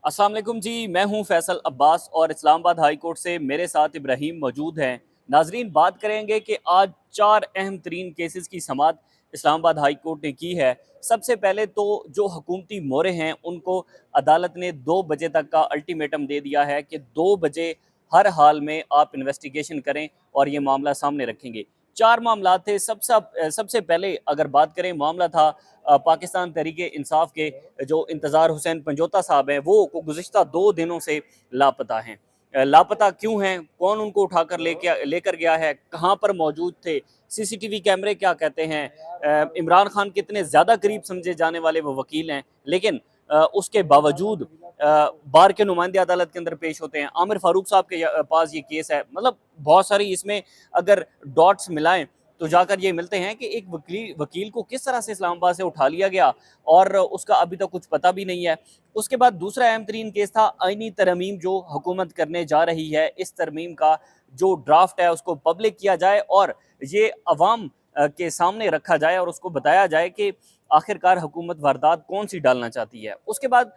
अस्सलाम वालेकुम जी, मैं हूं फैसल अब्बास और इस्लामाबाद हाई कोर्ट से मेरे साथ इब्राहिम मौजूद हैं। नाजरीन, बात करेंगे कि आज 4 अहम तरीन केसेस की समाअत इस्लामाबाद हाई कोर्ट ने की है। सबसे पहले तो जो हुकूमती मोहरे हैं उनको अदालत ने 2 बजे तक का अल्टीमेटम दे दिया है कि 2 बजे हर हाल में आप इन्वेस्टिगेशन करें और ये मामला सामने रखेंगे। 4 मामला थे। सबसे पहले अगर बात करें, मामला था पाकिस्तान तहरीक इंसाफ के जो इंतज़ार हुसैन पंजोता साहब हैं, वो गुज़िश्ता 2 दिनों से लापता हैं। लापता क्यों हैं, कौन उनको उठाकर लेकर गया है, कहाँ पर मौजूद थे, सीसीटीवी कैमरे क्या कहते हैं, इमरान खान कितने ज़्यादा करीब समझे जाने वाले वो वकील हैं, लेकिन उसके बावजूद बार के नुमाइंदे अदालत के अंदर पेश होते हैं। आमिर फारूक साहब के पास ये केस है। मतलब बहुत सारी इसमें अगर डॉट्स मिलाएं तो जाकर ये मिलते हैं कि एक वकील को किस तरह से इस्लामाबाद से उठा लिया गया और उसका अभी तक कुछ पता भी नहीं है। उसके बाद दूसरा अहम तरीन केस था आईनी तरमीम जो हुकूमत करने जा रही है। इस तरमीम का जो ड्राफ्ट है उसको पब्लिक किया जाए और ये अवाम के सामने रखा जाए और उसको बताया जाए कि आखिरकार हुकूमत वारदात कौन सी डालना चाहती है। उसके बाद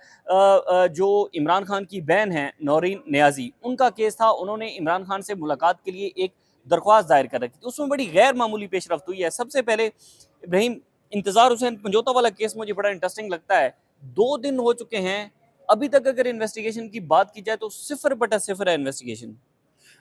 जो इमरान खान की बहन है नौरीन नियाजी, उनका केस था। उन्होंने इमरान खान से मुलाकात के लिए एक दरख्वास्त दायर कर रखी थी, उसमें बड़ी गैर मामूली पेशरफ्त हुई है। सबसे पहले इब्राहिम, इंतज़ार हुसैन पंजोता वाला केस मुझे बड़ा इंटरेस्टिंग लगता है। 2 दिन हो चुके हैं, अभी तक अगर इन्वेस्टिगेशन की बात की जाए तो 0/0 है इन्वेस्टिगेशन।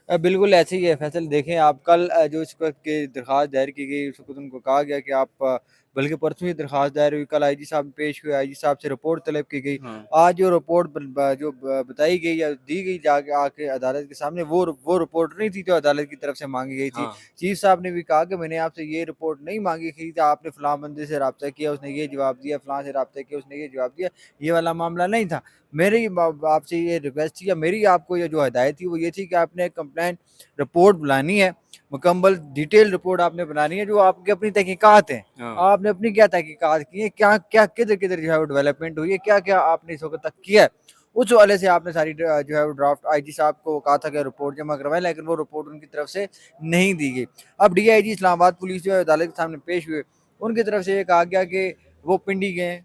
बिल्कुल ऐसे ही है फैसल। देखें आप कल जो इस वक्त की दरख्वास्त दायर की गई उस वक्त उनको कहा गया कि आप बल्कि परसों ही दरख्वास्त दायर हुई, कल आईजी साहब पेश हुए, आईजी साहब से रिपोर्ट तलब की गई। हाँ। आज जो रिपोर्ट बताई गई या दी गई जाके आके अदालत के सामने, वो रिपोर्ट नहीं थी जो अदालत की तरफ से मांगी गई थी। हाँ। चीफ साहब ने भी कहा कि मैंने आपसे ये रिपोर्ट नहीं मांगी थी, तो आपने फलां बंदे से रब्ता किया, उसने ये जवाब दिया, फलां से रब्ता किया, उसने ये जवाब दिया, ये वाला मामला नहीं था। मेरी आपसे ये रिक्वेस्ट थी या मेरी आपको ये जो हदायत थी वो ये थी कि आपने कंप्लेंट रिपोर्ट बुलानी है, मुकम्मल डिटेल रिपोर्ट आपने बनानी है, जो आपकी अपनी तहकीकात हैं। हाँ। आपने अपनी क्या तहकीकात की है, क्या क्या किधर किधर जो है वो डेवलपमेंट हुई है, क्या क्या आपने इस वक्त तक किया है, उस वाले से आपने सारी जो है वो ड्राफ्ट आईजी साहब को कहा था कि रिपोर्ट जमा करवाएं, लेकिन वो रिपोर्ट उनकी तरफ से नहीं दी गई। अब डीआईजी इस्लामाबाद पुलिस जो है अदालत के सामने पेश हुए, उनकी तरफ से ये कहा गया कि वो पिंडी गए।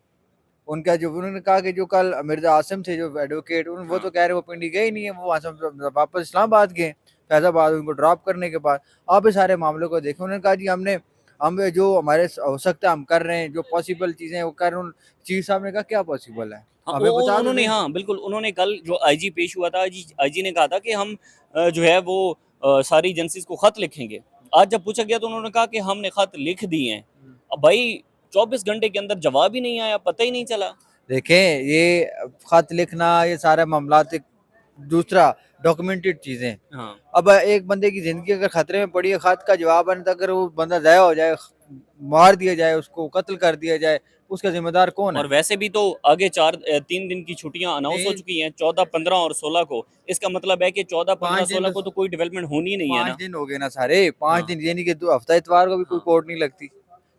उनका जो उन्होंने कहा कि जो कल मिर्जा आसिम थे जो एडवोकेट, वो तो हाँ। कह रहे वो पिंडी गए ही नहीं है, वो वहाँ से वापस इस्लामाबाद गए। फैजाबाद उनको ड्रॉप करने के बाद आप इस सारे मामलों को देखें। उन्होंने कहा जी हम जो हमारे हो सकता है हम कर रहे हैं, जो पॉसिबल चीज़ें वो कर रहे हैं। चीफ साहब ने कहा क्या पॉसिबल है, हाँ, हमें बता तो उन्होंने, दें। हाँ बिल्कुल, उन्होंने कल जो आईजी पेश हुआ था, आईजी ने कहा था कि हम जो है वो सारी एजेंसीज को खत लिखेंगे। आज जब पूछा गया तो उन्होंने कहा कि हमने खत लिख दिए हैं। अब भाई 24 घंटे के अंदर जवाब ही नहीं आया, पता ही नहीं चला। देखें ये खत लिखना, ये सारे मामलात एक दूसरा डॉक्यूमेंटेड चीज़ें। हाँ। अब एक बंदे की ज़िंदगी अगर ख़तरे में पड़ी है, खत का जवाब आने तक अगर वो बंदा ज़ाया हो जाए, मार दिया जाए, उसको कत्ल कर दिया जाए, उसका ज़िम्मेदार कौन और है? वैसे भी तो आगे 3 दिन की छुट्टियां अनाउंस हो तीन चुकी हैं, 14, 15 और 16 को। इसका मतलब है कि 14, 15, 5 दिन 16 तो को तो कोई डेवलपमेंट होनी ही नहीं है 5 ना। दिन हो गए ना सारे, 5 हाँ। दिन, ये नहीं कि 2 हफ्ता इतवार को भी कोई हाँ। कोर्ट नहीं लगती।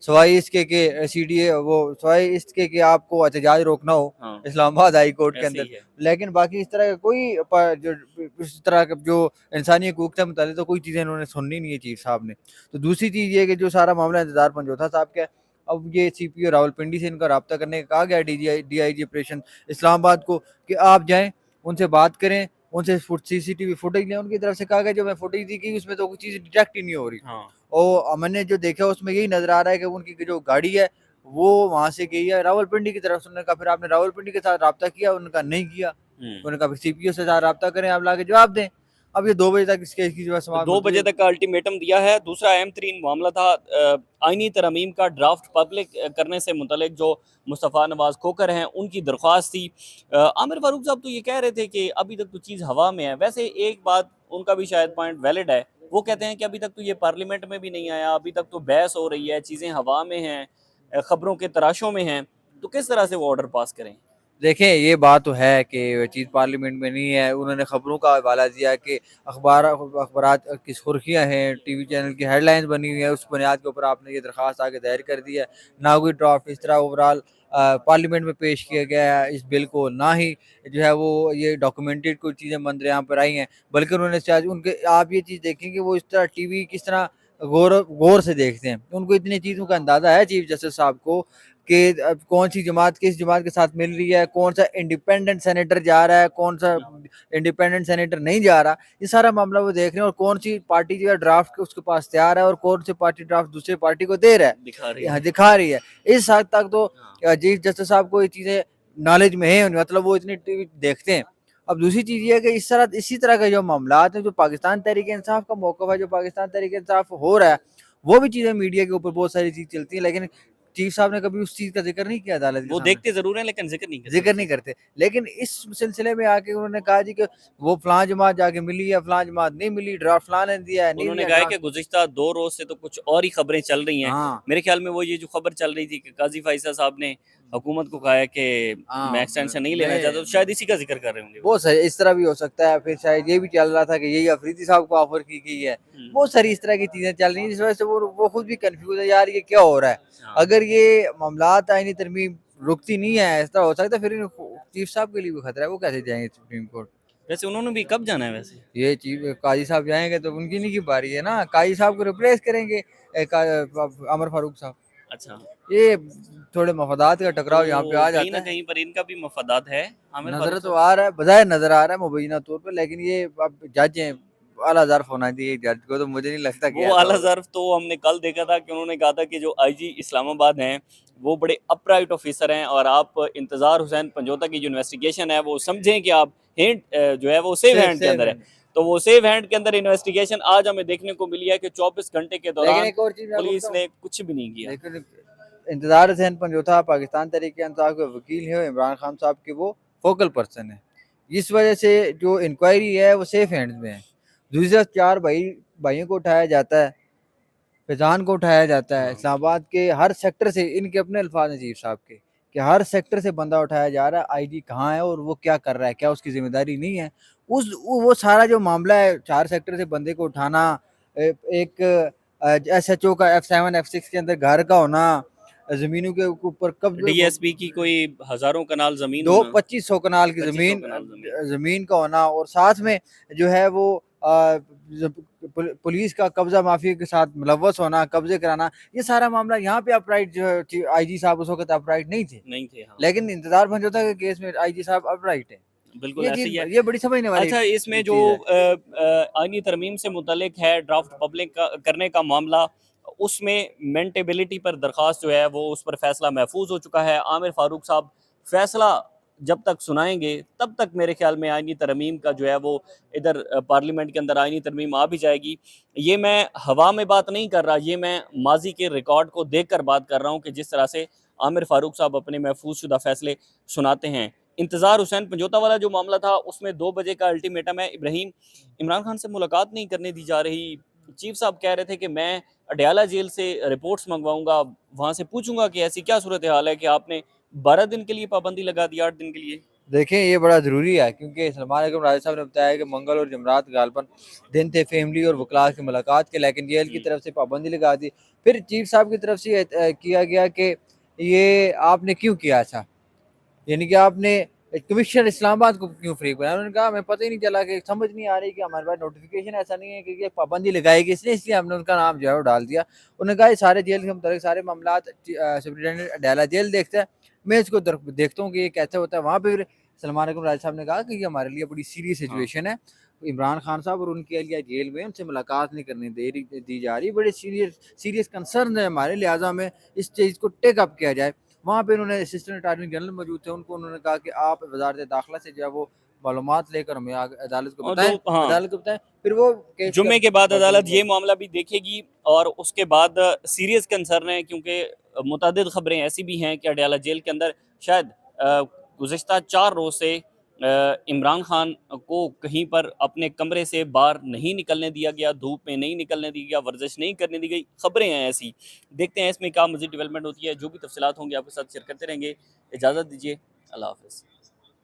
सवाई इसके कि सीडीए वो सवाई इसके कि आपको एहतजाज रोकना हो हाँ। इस्लामाबाद हाई कोर्ट के ऐसे अंदर। ही है। लेकिन बाकी इस तरह का कोई जो इस तरह का जो इंसानी हकूक से मुताल्लिक़ तो कोई चीज़ें इन्होंने सुननी नहीं है चीफ साहब ने। तो दूसरी चीज़ ये है कि जो सारा मामला इंतज़ार पंजोथा साहब का है, अब ये सीपीओ रावलपिंडी से इनका राब्ता करने का कहा गया डीआईजी ऑपरेशन इस्लामाबाद को कि आप जाएँ, उनसे बात करें, उनसे सीसीटीवी फुटेज लें। उनकी तरफ से कहा गया जो मैं फुटेज दी उसमें तो कोई चीज़ डिटेक्ट ही नहीं हो रही। हाँ। और मैंने जो देखा उसमें यही नज़र आ रहा है कि उनकी जो गाड़ी है वो वहाँ से गई है रावलपिंडी की तरफ से। उन्होंने कहा फिर आपने रावलपिंडी के साथ राब्ता किया? उन्होंने कहा नहीं किया। हम्म। उन्होंने कहा फिर सीपीओ से साथ राब्ता करें, आप लाके जवाब दें। अब ये 2 बजे तक इस केस की जो है समाअत 2 बजे मुलतवी। तक का अल्टीमेटम दिया है। दूसरा अहम तरीन मामला था आईनी तरमीम का ड्राफ्ट पब्लिक करने से मुतलिक जो मुस्तफ़ा नवाज़ खोकर हैं उनकी दरख्वास्त थी। आमिर फारूक साहब तो ये कह रहे थे कि अभी तक तो चीज़ हवा में है। वैसे एक बात उनका भी शायद पॉइंट वैलिड है, वो कहते हैं कि अभी तक तो ये पार्लियामेंट में भी नहीं आया, अभी तक तो बहस हो रही है, चीज़ें हवा में हैं, ख़बरों के तराशों में हैं, तो किस तरह से वो ऑर्डर पास करें। देखें ये बात तो है कि चीज़ पार्लियामेंट में नहीं है। उन्होंने ख़बरों का हवाला दिया कि अखबारात की सुर्खियाँ हैं, टीवी चैनल की हेडलाइंस बनी हुई है, उस बुनियाद के ऊपर आपने ये दरख्वास्त आगे दायर कर दी है। ना कोई ड्राफ्ट इस तरह ओवरऑल पार्लियामेंट में पेश किया गया है इस बिल को, ना ही जो है वो ये डॉक्यूमेंटेड कोई चीज़ें मंजर यहाँ पर आई हैं। बल्कि उन्होंने शायद उनके आप ये चीज़ देखें कि वो इस तरह टीवी किस तरह गौर गौर से देखते हैं। उनको इतनी चीज़ों का अंदाज़ा है चीफ जस्टिस साहब को کہ کون سی جماعت کس جماعت کے ساتھ مل رہی ہے, کون سا انڈیپینڈنٹ سینیٹر جا رہا ہے, کون سا انڈیپینڈنٹ سینیٹر نہیں جا رہا, یہ سارا معاملہ وہ دیکھ رہے ہیں, اور کون سی پارٹی جو ہے ڈرافٹ اس کے پاس تیار ہے اور کون سی پارٹی ڈرافٹ دوسری پارٹی کو دے رہا ہے, دکھا رہی ہے. اس حد تک تو چیف جسٹس صاحب کو یہ چیزیں نالج میں ہیں, مطلب وہ اتنی ٹی وی دیکھتے ہیں. اب دوسری چیز یہ ہے کہ اسی طرح کے جو معاملات ہیں, جو پاکستان تحریک انصاف کا موقف ہے, جو پاکستان تحریک انصاف ہو رہا ہے, وہ بھی چیزیں میڈیا کے اوپر بہت ساری چیز چلتی ہیں, لیکن چیف صاحب نے کبھی اس چیز کا ذکر نہیں کیا عدالت کے وہ سامنے. دیکھتے ضرور ہیں لیکن ذکر نہیں کرتے. لیکن اس سلسلے میں آ کے انہوں نے کہا جی کہ وہ فلاں جماعت جا کے ملی ہے, فلاں جماعت نہیں ملی, ڈرافٹ فلاں نے دیا ہے, نہیں انہوں نے دیا کہا ہے ڈرافٹ. کہ گزشتہ 2 روز سے تو کچھ اور ہی خبریں چل رہی ہیں. ہاں میرے خیال میں وہ یہ جو خبر چل رہی تھی کہ قاضی فائزہ صاحب نے حکومت کو کہا ہے کہ میں ایکسٹینشن نہیں لینا چاہتا, تو شاید اسی کا ذکر کر رہے ہوں گے. بہت ساری اس طرح بھی ہو سکتا ہے. پھر شاید یہ بھی چل رہا تھا کہ یہی افریدی صاحب کو آفر کی گئی ہے. بہت ساری اس طرح کی چیزیں چل رہی ہیں جس وجہ سے وہ خود بھی کنفیوز ہے, یار یہ کیا ہو رہا ہے. اگر یہ معاملات آئینی ترمیم رکتی نہیں ہے, اس طرح ہو سکتا ہے پھر چیف صاحب کے لیے بھی خطرہ ہے, وہ کیسے جائیں گے سپریم کورٹ. ویسے انہوں نے بھی کب جانا ہے ویسے؟ یہ چیف قاضی صاحب جائیں گے تو ان کی نہیں کی باری ہے نا, قاضی صاحب کو ریپلیس کریں گے عمر فاروق صاحب. اچھا, یہ تھوڑے مفادات کا ٹکراؤ یہاں پہ آ کہیں نہ جاتا ہے. کہیں پر ان کا بھی مفادات ہے. نظر تو آ رہا ہے, بظاہر نظر آ رہا ہے مبینہ طور پہ, لیکن یہ اب جج ہیں, اعلیٰ ظرف ہونا چاہیے جج کو, تو مجھے نہیں لگتا کہ وہ اعلیٰ ظرف تو ہم نے کل دیکھا تھا کہ انہوں نے کہا تھا کہ جو آئی جی اسلام آباد ہیں وہ بڑے اپرائٹ آفیسر ہیں, اور آپ انتظار حسین پنجوتا کی جو انویسٹیگیشن ہے وہ سمجھیں کہ آپ ہینڈ جو ہے وہ سیو ہینڈ کے اندر ہے. تو وہ سیو ہینڈ کے اندر انویسٹیگیشن آج ہمیں دیکھنے کو ملی ہے کہ 24 گھنٹے کے دوران پولیس نے کچھ بھی نہیں کیا. لیکن انتظار حسین پنجوتا پاکستان تحریک انصاف کے وکیل ہیں, عمران خان صاحب کے وہ فوکل پرسن ہیں, جس وجہ سے جو انکوائری ہے وہ سیف ہینڈز میں ہے. دوسرے 4 بھائیوں کو اٹھایا جاتا ہے, فیضان کو اٹھایا جاتا ہے, اسلام آباد کے ہر سیکٹر سے, ان کے اپنے الفاظ ہیں چیف صاحب کے کہ ہر سیکٹر سے بندہ اٹھایا جا رہا ہے. آئی جی کہاں ہے اور وہ کیا کر رہا ہے, کیا اس کی ذمہ داری نہیں ہے. وہ سارا جو معاملہ ہے 4 سیکٹر سے بندے کو اٹھانا, ایک ایس ایچ او کا F7 F6 کے اندر گھر کا ہونا, زمینوں کے اوپر ڈی ایس پی کی کوئی ہزاروں کنال زمین, 2500 کنال کی زمین کا ہونا, اور ساتھ میں جو ہے وہ پولیس کا قبضہ مافیا کے ساتھ ملوث ہونا, قبضے کرانا, یہ سارا معاملہ یہاں پہ اپرائٹ جو آئی جی صاحب اس وقت اپرائٹ نہیں تھے. لیکن انتظار پنجوتا کے کیس میں آئی جی صاحب اپرائٹ ہیں. بالکل ایسے ہی ہے. یہ بڑی سمجھنے والی. اچھا, اس میں جو آئینی ترمیم سے متعلق ہے ڈرافٹ پبلک کرنے کا معاملہ, اس میں مینٹیبلٹی پر درخواست جو ہے وہ اس پر فیصلہ محفوظ ہو چکا ہے. عامر فاروق صاحب فیصلہ جب تک سنائیں گے تب تک میرے خیال میں آئینی ترمیم کا جو ہے وہ ادھر پارلیمنٹ کے اندر آئینی ترمیم آ بھی جائے گی. یہ میں ہوا میں بات نہیں کر رہا, یہ میں ماضی کے ریکارڈ کو دیکھ کر بات کر رہا ہوں کہ جس طرح سے عامر فاروق صاحب اپنے محفوظ شدہ فیصلے سناتے ہیں. انتظار حسین پنجوتا والا جو معاملہ تھا اس میں 2 بجے کا الٹیمیٹم ہے. ابراہیم, عمران خان سے ملاقات نہیں کرنے دی جا رہی. چیف صاحب کہہ رہے تھے کہ میں اڈیالہ جیل سے رپورٹس منگواؤں گا, وہاں سے پوچھوں گا کہ ایسی کیا صورتحال ہے کہ آپ نے 12 دن کے لیے پابندی لگا دی, 8 دن کے لیے. دیکھیں یہ بڑا ضروری ہے, کیونکہ سلمان اکرم راجہ صاحب نے بتایا کہ منگل اور جمعرات غالباً دن تھے فیملی اور وکلاء کی ملاقات کے, لیکن جیل کی طرف سے پابندی لگا دی. پھر چیف صاحب کی طرف سے کیا گیا کہ یہ آپ نے کیوں کیا ایسا, یعنی کہ آپ نے کمشنر اسلام آباد کو کیوں فریق بنایا. انہوں نے کہا ہمیں پتہ ہی نہیں چلا, کہ سمجھ نہیں آ رہی کہ ہمارے پاس نوٹیفیکیشن ایسا نہیں ہے کہ یہ پابندی لگائے گی, اس لیے ہم نے ان کا نام جو ہے وہ ڈال دیا. انہوں نے کہا یہ سارے جیل کے متعلق سارے معاملات سپرنٹینڈنٹ اڈیالہ جیل دیکھتا ہے, میں اس کو دیکھتا ہوں کہ یہ کیسے ہوتا ہے. وہاں پہ سلمان اکرم راجہ صاحب نے کہا کہ یہ ہمارے لیے بڑی سیریس سچویشن ہے, عمران خان صاحب اور ان کے اہلیہ جیل میں, ان سے ملاقات نہیں کرنے دی جا رہی, بڑے سیریس کنسرن ہے ہمارے, لہٰذا ہمیں اس چیز کو ٹیک اپ کیا جائے. وہاں پہ انہوں نے اسسٹنٹ اٹارنی جنرل موجود تھے, ان کو انہوں نے کہا کہ آپ وزارت داخلہ سے جو ہے وہ معلومات لے کر ہمیں عدالت کو بتائیں. پھر وہ جمعے کے بعد عدالت یہ معاملہ بھی دیکھے گی, اور اس کے بعد سیریس کنسرن ہے, کیونکہ متعدد خبریں ایسی بھی ہیں کہ اڈیالہ جیل کے اندر شاید گزشتہ 4 روز سے عمران خان کو کہیں پر اپنے کمرے سے باہر نہیں نکلنے دیا گیا, دھوپ میں نہیں نکلنے دیا گیا, ورزش نہیں کرنے دی گئی. خبریں ہیں ایسی, دیکھتے ہیں اس میں کیا مزید ڈیولپمنٹ ہوتی ہے. جو بھی تفصیلات ہوں گے آپ کے ساتھ شیئر کرتے رہیں گے. اجازت دیجیے, اللہ حافظ.